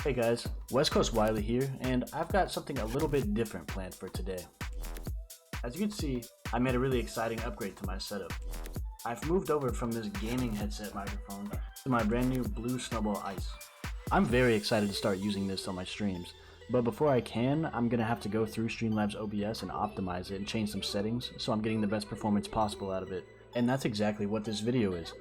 Hey guys, West Coast Wiley here, and I've got something a little bit different planned for today. As you can see, I made a really exciting upgrade to my setup. I've moved over from this gaming headset microphone to my brand new blue SNOWBALL Ice. I'm very excited to start using this on my streams, but before I can, I'm gonna have to go through STREAMLABS OBS and optimize it and change some settings so I'm getting the best performance possible out of it. And that's exactly what this video is.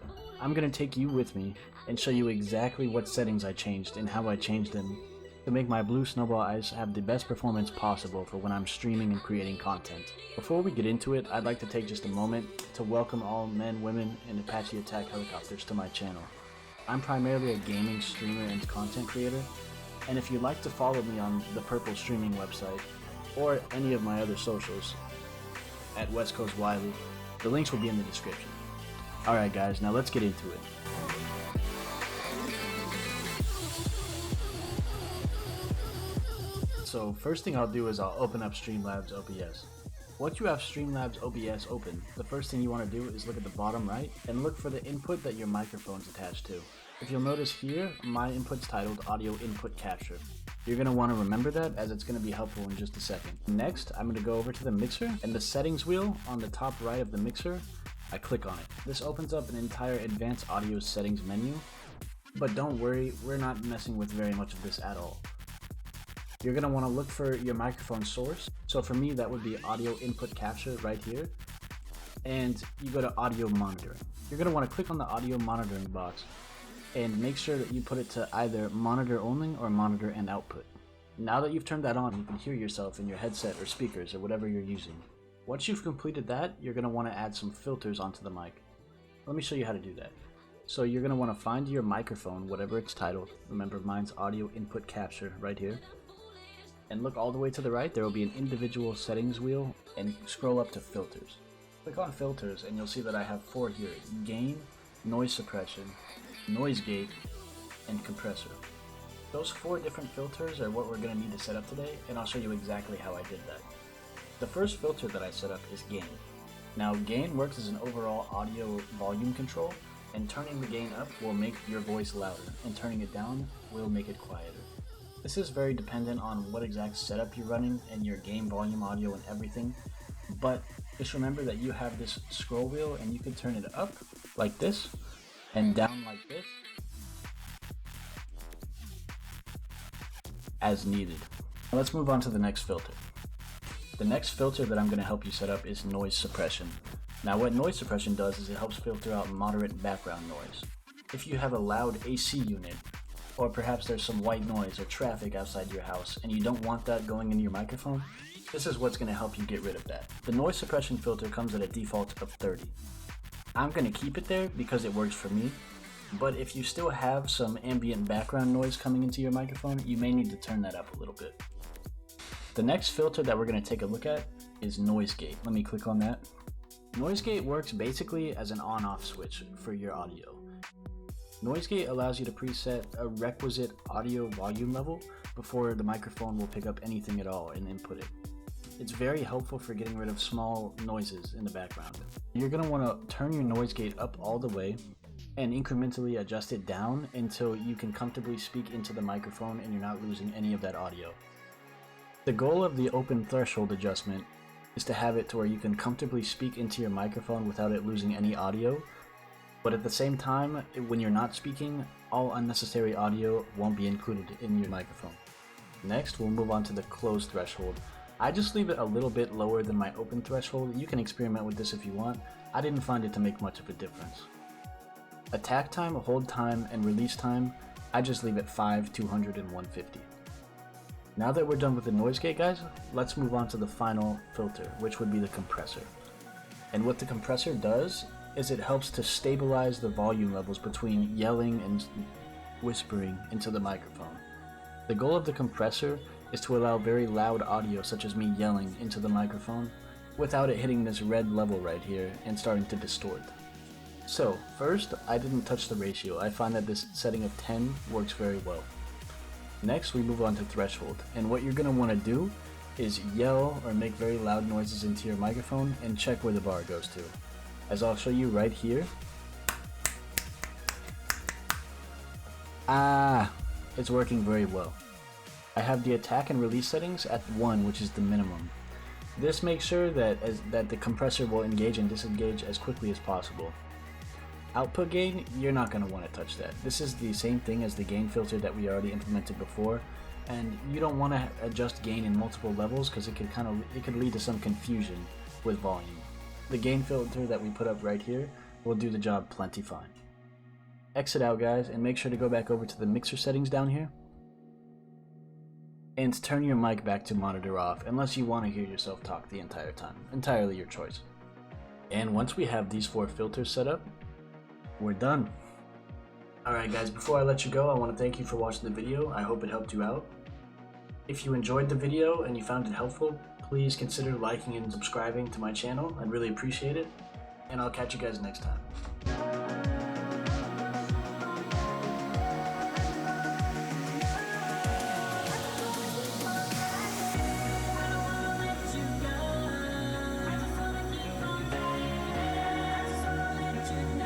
I'm gonna take you with me and show you exactly what settings I changed and how I changed them to make my blue SNOWBALL Ice have the best performance possible for when I'm streaming and creating content. Before we get into it, I'd like to take just a moment to welcome all men, women, and Apache attack helicopters to my channel. I'm primarily a gaming streamer and content creator, and if you'd like to follow me on the Purple streaming website or any of my other socials at West Coast Wiley, the links will be in the description. Alright guys, now let's get into it. So first thing I'll do is I'll open up STREAMLABS OBS. Once you have STREAMLABS OBS open, the first thing you want to do is look at the bottom right and look for the input that your microphone's attached to. If you'll notice here, my input's titled Audio Input Capture. You're going to want to remember that as it's going to be helpful in just a second. Next, I'm going to go over to the mixer and the settings wheel on the top right of the mixer. I click on it. This opens up an entire advanced audio settings menu, but don't worry, we're not messing with very much of this at all. You're going to want to look for your microphone source. So for me, that would be audio input capture right here. And you go to audio monitoring. You're going to want to click on the audio monitoring box and make sure that you put it to either monitor only or monitor and output. Now that you've turned that on, you can hear yourself in your headset or speakers or whatever you're using. Once you've completed that, you're going to want to add some filters onto the mic. Let me show you how to do that. So you're going to want to find your microphone, whatever it's titled. Remember, mine's audio input capture right here. And look all the way to the right, there will be an individual settings wheel, and scroll up to filters. Click on filters and you'll see that I have 4 here: gain, noise suppression, noise gate, and compressor. Those 4 different filters are what we're going to need to set up today, and I'll show you exactly how I did that. The first filter that I set up is gain. Now gain works as an overall audio volume control, and turning the gain up will make your voice louder, and turning it down will make it quieter. This is very dependent on what exact setup you're running and your gain, volume, audio, and everything, but just remember that you have this scroll wheel and you can turn it up like this and down like this as needed. Now let's move on to the next filter. The next filter that I'm going to help you set up is noise suppression. Now what noise suppression does is it helps filter out moderate background noise. If you have a loud AC unit, or perhaps there's some white noise or traffic outside your house and you don't want that going into your microphone, this is what's going to help you get rid of that. The noise suppression filter comes at a default of 30. I'm going to keep it there because it works for me, but if you still have some ambient background noise coming into your microphone, you may need to turn that up a little bit. The next filter that we're going to take a look at is noise gate. Let me click on that. Noise gate works basically as an on-off switch for your audio. Noise gate allows you to preset a requisite audio volume level before the microphone will pick up anything at all and input it. It's very helpful for getting rid of small noises in the background. You're going to want to turn your noise gate up all the way and incrementally adjust it down until you can comfortably speak into the microphone and you're not losing any of that audio. The goal of the open threshold adjustment is to have it to where you can comfortably speak into your microphone without it losing any audio, but at the same time, when you're not speaking, all unnecessary audio won't be included in your microphone. Next, we'll move on to the close threshold. I just leave it a little bit lower than my open threshold. You can experiment with this if you want. I didn't find it to make much of a difference. Attack time, hold time, and release time, I just leave it 5, 200, and 150. Now that we're done with the noise gate, guys, let's move on to the final filter, which would be the compressor. And what the compressor does is it helps to stabilize the volume levels between yelling and whispering into the microphone. The goal of the compressor is to allow very loud audio, such as me yelling, into the microphone without it hitting this red level right here and starting to distort. So first, I didn't touch the ratio. I find that this setting of 10 works very well. Next, we move on to threshold, and what you're going to want to do is yell or make very loud noises into your microphone and check where the bar goes to. As I'll show you right here. It's working very well. I have the attack and release settings at 1, which is the minimum. This makes sure that the compressor will engage and disengage as quickly as possible. Output gain, you're not going to want to touch that. This is the same thing as the gain filter that we already implemented before, and you don't want to adjust gain in multiple levels because it could lead to some confusion with volume. The gain filter that we put up right here will do the job plenty fine. Exit out, guys, and make sure to go back over to the mixer settings down here and turn your mic back to monitor off unless you want to hear yourself talk the entire time. Entirely your choice. And once we have these 4 filters set up, we're done. Alright guys, before I let you go, I want to thank you for watching the video. I hope it helped you out. If you enjoyed the video and you found it helpful, please consider liking and subscribing to my channel. I'd really appreciate it. And I'll catch you guys next time.